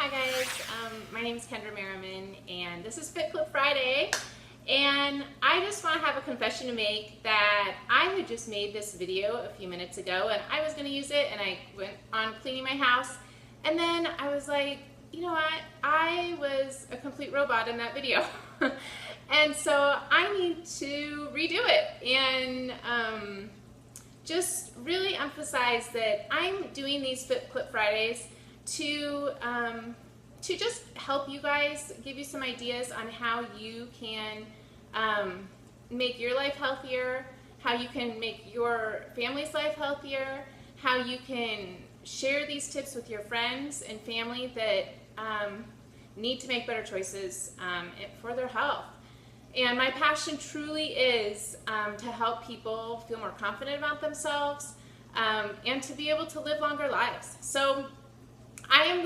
Hi guys, my name is Kendra Merriman and this is Fit Clip Friday, and I just want to have a confession to make that I had just made this video a few minutes ago and I was going to use it, and I went on cleaning my house and then I was like, you know what, I was a complete robot in that video and so I need to redo it and just really emphasize that I'm doing these Fit Clip Fridays to just help you guys, give you some ideas on how you can make your life healthier, how you can make your family's life healthier, how you can share these tips with your friends and family that need to make better choices for their health. And my passion truly is to help people feel more confident about themselves and to be able to live longer lives. So I'm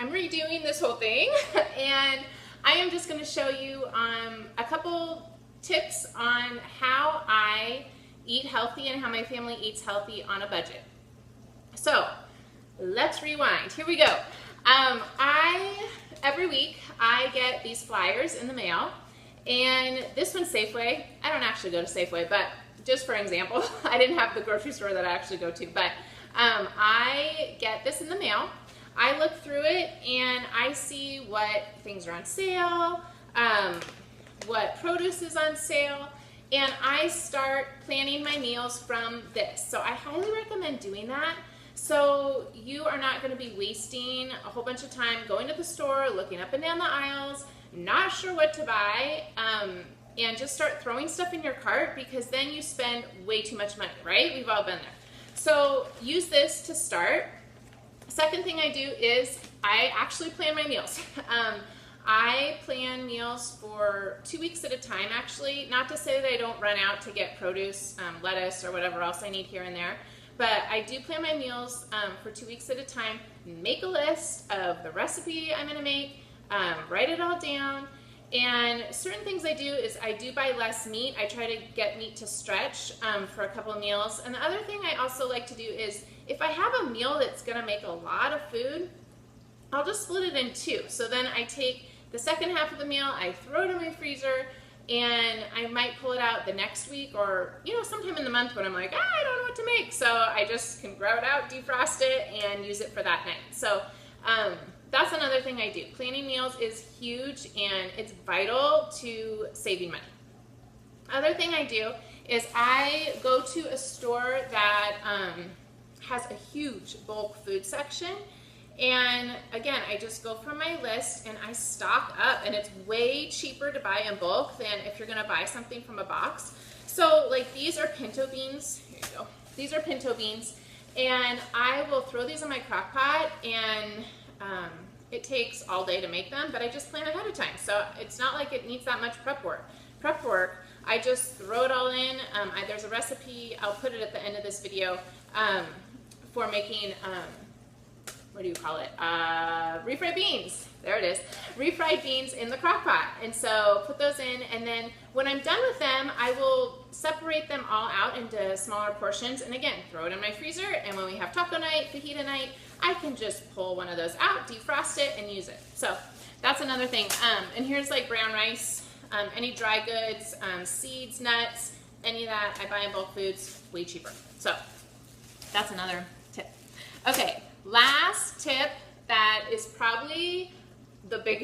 redoing this whole thing and I am just going to show you a couple tips on how I eat healthy and how my family eats healthy on a budget. So let's rewind. Here we go. Every week I get these flyers in the mail, and this one's Safeway. I don't actually go to Safeway, but just for example, I didn't have the grocery store that I actually go to, but I get this in the mail. I look through it and I see what things are on sale, what produce is on sale, and I start planning my meals from this. So I highly recommend doing that. So you are not going to be wasting a whole bunch of time going to the store, looking up and down the aisles, not sure what to buy, and just start throwing stuff in your cart, because then you spend way too much money, right? We've all been there. So use this to start. Second thing I do is I actually plan my meals. I plan meals for 2 weeks at a time, actually. Not to say that I don't run out to get produce, lettuce, or whatever else I need here and there, but I do plan my meals for 2 weeks at a time, make a list of the recipe I'm going to make, write it all down. And certain things I do is I do buy less meat. I try to get meat to stretch for a couple of meals. And the other thing I also like to do is if I have a meal that's going to make a lot of food, I'll just split it in two. So then I take the second half of the meal, I throw it in my freezer, and I might pull it out the next week, or sometime in the month when I'm like, I don't know what to make. So I just can grab it out, defrost it, and use it for that night. So that's another thing I do. Planning meals is huge and it's vital to saving money. Other thing I do is I go to a store that has a huge bulk food section, and again, I just go from my list and I stock up, and it's way cheaper to buy in bulk than if you're gonna buy something from a box. So like these are pinto beans. Here you go. These are pinto beans, and I will throw these in my crock pot, and it takes all day to make them, but I just plan ahead of time. So it's not like it needs that much prep work. I just throw it all in. There's a recipe, I'll put it at the end of this video, for making, what do you call it? Refried beans. There it is. Refried beans in the crock pot. And so put those in, and then when I'm done with them, I will separate them all out into smaller portions, and again, throw it in my freezer, and when we have taco night, fajita night, I can just pull one of those out, defrost it, and use it. So that's another thing. And here's like brown rice, any dry goods, seeds, nuts, any of that I buy in bulk foods, way cheaper. So that's another tip. Okay, last tip that is probably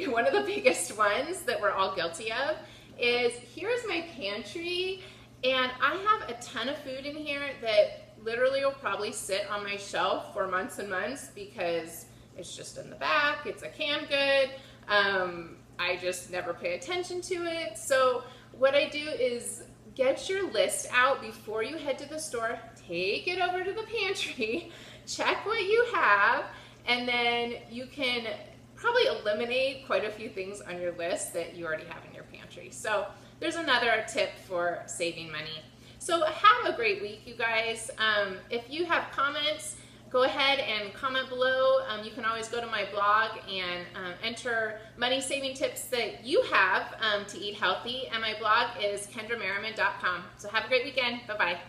one of the biggest ones that we're all guilty of is, here's my pantry, and I have a ton of food in here that literally will probably sit on my shelf for months and months because it's just in the back, it's a canned good, I just never pay attention to it. So what I do is get your list out before you head to the store, take it over to the pantry, check what you have, and then you can probably eliminate quite a few things on your list that you already have in your pantry. So there's another tip for saving money. So have a great week, you guys. If you have comments, go ahead and comment below. You can always go to my blog and enter money saving tips that you have to eat healthy. And my blog is kendramerriman.com. So have a great weekend. Bye-bye.